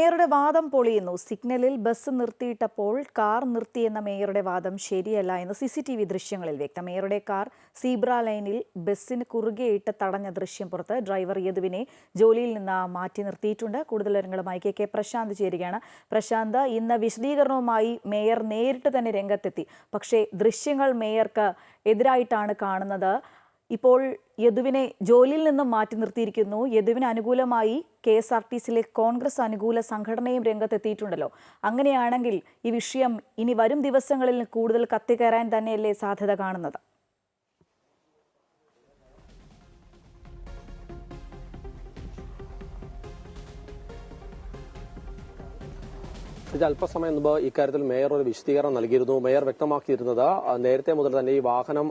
മേയറുടെ വാദം പൊളിയുന്നു. സിഗ്നലിൽ ബസ് നിർത്തിയിട്ടപ്പോൾ കാർ നിർത്തിയെന്ന മേയറുടെ വാദം ശരിയല്ല എന്ന് CCTV ദൃശ്യങ്ങളിൽ വ്യക്തം. മേയറുടെ കാർ സീബ്ര ലൈനിൽ ബസ്സിന് കുറുകെയിട്ട് തടഞ്ഞ ദൃശ്യം പുറത്ത്. ഡ്രൈവർ യദുവിനെ ജോലിയിൽ നിന്ന് മാറ്റി നിർത്തിയിട്ടുണ്ട്. കൂടുതൽ വിവരങ്ങളുമായി KK പ്രശാന്ത് ചേരുകയാണ്. പ്രശാന്ത്, ഇന്ന് വിശദീകരണവുമായി മേയർ നേരിട്ട് തന്നെ രംഗത്തെത്തി. പക്ഷേ ദൃശ്യങ്ങൾ മേയർക്ക് എതിരായിട്ടാണ് കാണുന്നത്. ഇപ്പോൾ യദുവിനെ ജോലിയിൽ നിന്നും മാറ്റി നിർത്തിയിരിക്കുന്നു. യദുവിന് അനുകൂലമായി KSRTCയിലെ കോൺഗ്രസ് അനുകൂല സംഘടനയും രംഗത്തെത്തിയിട്ടുണ്ടല്ലോ. അങ്ങനെയാണെങ്കിൽ ഈ വിഷയം ഇനി വരും ദിവസങ്ങളിൽ കൂടുതൽ കത്തിക്കയറാൻ തന്നെയല്ലേ സാധ്യത കാണുന്നത്? ഇത് അല്പസമയം മുമ്പ് ഇക്കാര്യത്തിൽ മേയർ ഒരു വിശദീകരണം നൽകിയിരുന്നു. മേയർ വ്യക്തമാക്കിയിരുന്നത് നേരത്തെ മുതൽ തന്നെ ഈ വാഹനം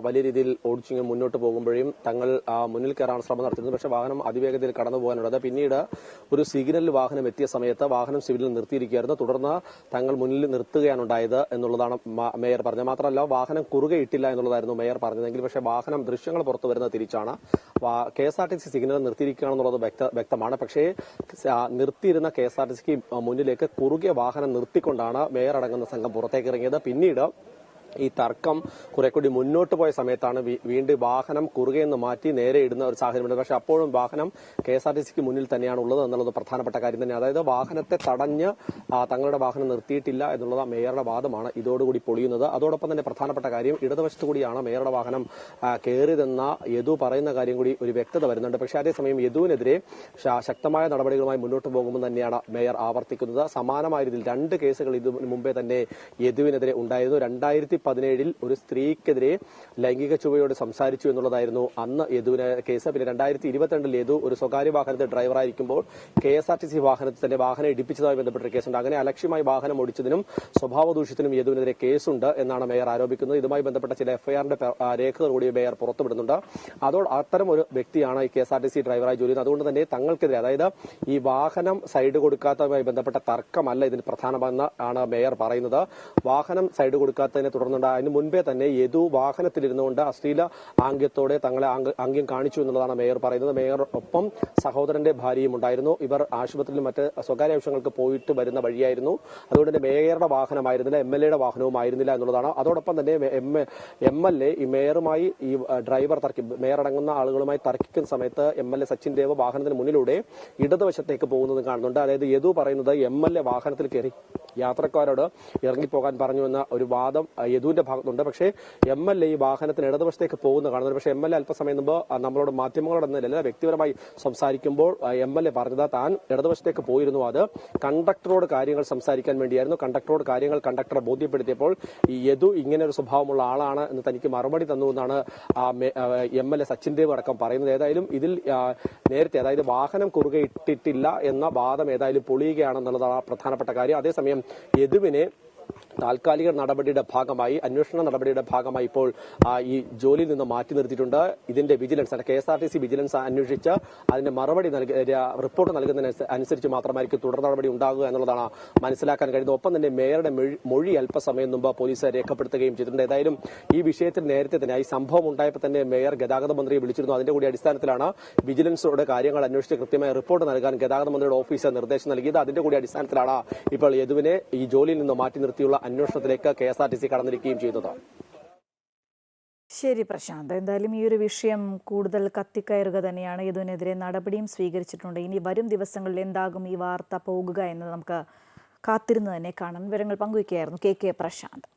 വലിയ രീതിയിൽ ഓടിച്ചിങ്ങനെ മുന്നോട്ട് പോകുമ്പോഴും തങ്ങൾ മുന്നിൽ കയറാൻ ശ്രമം നടത്തിയിരുന്നു. പക്ഷേ വാഹനം അതിവേഗതയിൽ കടന്നു പോകാനുള്ളത്. പിന്നീട് ഒരു സിഗ്നലിൽ വാഹനം എത്തിയ സമയത്ത് വാഹനം സിഗ്നലിൽ നിർത്തിയിരിക്കുകയായിരുന്നു. തുടർന്ന് തങ്ങൾ മുന്നിൽ നിർത്തുകയാണ് ഉണ്ടായത് എന്നുള്ളതാണ് മേയർ പറഞ്ഞത്. മാത്രമല്ല വാഹനം കുറുകെ ഇട്ടില്ല എന്നുള്ളതായിരുന്നു മേയർ പറഞ്ഞതെങ്കിൽ പക്ഷേ വാഹനം ദൃശ്യങ്ങൾ പുറത്തു വരുന്നത് തിരിച്ചാണ്. KSRTC സിഗ്നൽ നിർത്തിയിരിക്കുകയാണെന്നുള്ളത് വ്യക്തമാണ്. പക്ഷേ നിർത്തിയിരുന്ന KSRTCക്ക് മുന്നിലേക്ക് കുറുകെ വാഹനം നിർത്തിക്കൊണ്ടാണ് മേയർ അടങ്ങുന്ന സംഘം പുറത്തേക്ക് ഇറങ്ങിയത്. പിന്നീട് ഈ തർക്കം കുറെ കൂടി മുന്നോട്ട് പോയ സമയത്താണ് വീണ്ടും വാഹനം കുറുകെ നിന്ന് മാറ്റി നേരെ ഇടുന്ന ഒരു സാഹചര്യമുണ്ട്. പക്ഷെ അപ്പോഴും വാഹനം KSRTCക്ക് മുന്നിൽ തന്നെയാണ് ഉള്ളത് എന്നുള്ളത് പ്രധാനപ്പെട്ട കാര്യം തന്നെ. അതായത് വാഹനത്തെ തടഞ്ഞ് തങ്ങളുടെ വാഹനം നിർത്തിയിട്ടില്ല എന്നുള്ളത് മേയറുടെ വാദമാണ് ഇതോടുകൂടി പൊളിയുന്നത്. അതോടൊപ്പം തന്നെ പ്രധാനപ്പെട്ട കാര്യം ഇടതുവശത്തു കൂടിയാണ് മേയറുടെ വാഹനം കയറിയതെന്ന യദു പറയുന്ന കാര്യം കൂടി ഒരു വ്യക്തത വരുന്നുണ്ട്. പക്ഷേ അതേസമയം യദുവിനെതിരെ ശക്തമായ നടപടികളുമായി മുന്നോട്ട് പോകുമ്പോൾ തന്നെയാണ് മേയർ ആവർത്തിക്കുന്നത്. സമാനമായ രീതിയിൽ 2 കേസുകൾ ഇതിനു മുമ്പേ തന്നെ യദുവിനെതിരെ ഉണ്ടായിരുന്നു. 2017 ഒരു സ്ത്രീക്കെതിരെ ലൈംഗിക ചുവയോട് സംസാരിച്ചു എന്നുള്ളതായിരുന്നു അന്ന് യദുവിന് കേസ്. പിന്നെ 2022 യദു ഒരു സ്വകാര്യ വാഹനത്തിൽ ഡ്രൈവറായിരിക്കുമ്പോൾ KSRTC വാഹനത്തിൽ തന്നെ വാഹനം ഇടിപ്പിച്ചതുമായി ബന്ധപ്പെട്ട കേസുണ്ട്. അങ്ങനെ അലക്ഷ്യമായി വാഹനം ഓടിച്ചതിനും സ്വഭാവ ദൂഷ്യത്തിനും യദുവിനെതിരെ കേസുണ്ട് എന്നാണ് മേയർ ആരോപിക്കുന്നത്. ഇതുമായി ബന്ധപ്പെട്ട ചില FIRന്റെ രേഖകൾ കൂടി മേയർ പുറത്തുവിടുന്നുണ്ട്. അത്തരം ഒരു വ്യക്തിയാണ് ഈ KSRTC ഡ്രൈവറായി ജോലി ചെയ്യുന്നത്. അതുകൊണ്ട് തന്നെ തങ്ങൾക്കെതിരെ, അതായത് ഈ വാഹനം സൈഡ് കൊടുക്കാത്തതുമായി ബന്ധപ്പെട്ട തർക്കമല്ല ഇതിന് പ്രധാനമെന്ന് ആണ് മേയർ പറയുന്നത്. വാഹനം സൈഡ് കൊടുക്കാത്തതിനെ തുടർന്ന് അതിന് മുൻപേ തന്നെ യദു വാഹനത്തിലിരുന്നുകൊണ്ട് അശ്ലീല ആംഗ്യത്തോടെ തങ്ങളെ ആംഗ്യം കാണിച്ചു എന്നുള്ളതാണ് മേയർ പറയുന്നത്. മേയർ ഒപ്പം സഹോദരന്റെ ഭാര്യയും ഉണ്ടായിരുന്നു. ഇവർ ആശുപത്രിയിൽ മറ്റ് സ്വകാര്യ ആവശ്യങ്ങൾക്ക് പോയിട്ട് വരുന്ന വഴിയായിരുന്നു. അതുകൊണ്ട് തന്നെ മേയറുടെ വാഹനമായിരുന്നില്ല, MLAയുടെ വാഹനവും ആയിരുന്നില്ല എന്നുള്ളതാണ്. അതോടൊപ്പം തന്നെ MLA ഈ മേയറുമായി ഈ ഡ്രൈവർ മേയർ അടങ്ങുന്ന ആളുകളുമായി തർക്കിക്കുന്ന സമയത്ത് MLA സച്ചിൻ ദേവ് വാഹനത്തിന് മുന്നിലൂടെ ഇടതുവശത്തേക്ക് പോകുന്നത് കാണുന്നുണ്ട്. അതായത് യദു പറയുന്നത് MLA വാഹനത്തിൽ കയറി യാത്രക്കാരോട് ഇറങ്ങിപ്പോകാൻ പറഞ്ഞു എന്ന ഒരു വാദം യദുവിന്റെ ഭാഗത്തുണ്ട്. പക്ഷേ MLA ഈ വാഹനത്തിന് ഇടതുവശത്തേക്ക് പോകുന്ന കാണുന്നുണ്ട്. പക്ഷേ MLA അല്പസമയം മുമ്പ് നമ്മളോട് മാധ്യമങ്ങളോട് എന്നല്ല വ്യക്തിപരമായി സംസാരിക്കുമ്പോൾ MLA പറഞ്ഞത് താൻ ഇടതുവശത്തേക്ക് പോയിരുന്നു. അത് കണ്ടക്ടറോട് കാര്യങ്ങൾ സംസാരിക്കാൻ വേണ്ടിയായിരുന്നു. കണ്ടക്ടറോട് കാര്യങ്ങൾ കണ്ടക്ടറെ ബോധ്യപ്പെടുത്തിയപ്പോൾ ഈ യദു ഇങ്ങനെ ഒരു സ്വഭാവമുള്ള ആളാണ് എന്ന് തനിക്ക് മറുപടി തന്നു എന്നാണ് MLA സച്ചിൻ ദേവ് അടക്കം പറയുന്നത്. ഏതായാലും ഇതിൽ നേരത്തെ, അതായത് വാഹനം കുറുകെ ഇട്ടിട്ടില്ല എന്ന വാദം ഏതായാലും പൊളിയുകയാണെന്നുള്ളതാണ് പ്രധാനപ്പെട്ട കാര്യം. അതേസമയം യദുവിനെ താൽക്കാലിക നടപടിയുടെ ഭാഗമായി, അന്വേഷണ നടപടിയുടെ ഭാഗമായി ഇപ്പോൾ ഈ ജോലിയിൽ നിന്ന് മാറ്റി നിർത്തിയിട്ടുണ്ട്. ഇതിന്റെ വിജിലൻസ്, KSRTC വിജിലൻസ് അന്വേഷിച്ച് അതിന്റെ മറുപടി റിപ്പോർട്ട് നൽകുന്നതിന് അനുസരിച്ച് മാത്രമായിരിക്കും തുടർ നടപടി ഉണ്ടാകുക എന്നുള്ളതാണ് മനസ്സിലാക്കാൻ കഴിയുന്നത്. ഒപ്പം തന്നെ മേയറുടെ മൊഴി അല്പസമയം മുമ്പ് പോലീസ് രേഖപ്പെടുത്തുകയും ചെയ്തിട്ടുണ്ട്. ഏതായാലും ഈ വിഷയത്തിൽ നേരത്തെ തന്നെ ഈ സംഭവം ഉണ്ടായപ്പോൾ തന്നെ മേയർ ഗതാഗത മന്ത്രിയെ വിളിച്ചിരുന്നു. അതിന്റെ കൂടി അടിസ്ഥാനത്തിലാണ് വിജിലൻസോട് കാര്യങ്ങൾ അന്വേഷിച്ച് കൃത്യമായ റിപ്പോർട്ട് നൽകാൻ ഗതാഗത മന്ത്രിയുടെ ഓഫീസ് നിർദ്ദേശം നൽകിയത്. അതിന്റെ കൂടി അടിസ്ഥാനത്തിലാണ് ഇപ്പോൾ യദുവിനെ ഈ ജോലിയിൽ നിന്ന് മാറ്റി നിർത്തിയുള്ള അന്വേഷണത്തിലേക്ക് KSRTC കടന്നിരിക്കുകയും ചെയ്തത്. ശരി പ്രശാന്ത്, എന്തായാലും ഈ ഒരു വിഷയം കൂടുതൽ കത്തിക്കയറുക തന്നെയാണ്. ഇതിനെതിരെ നടപടിയും സ്വീകരിച്ചിട്ടുണ്ട്. ഇനി വരും ദിവസങ്ങളിൽ എന്താകും ഈ വാർത്ത പോകുക എന്ന് നമുക്ക് കാത്തിരുന്ന് തന്നെ കാണാൻ. വിവരങ്ങൾ പങ്കുവയ്ക്കുകയായിരുന്നു KK പ്രശാന്ത്.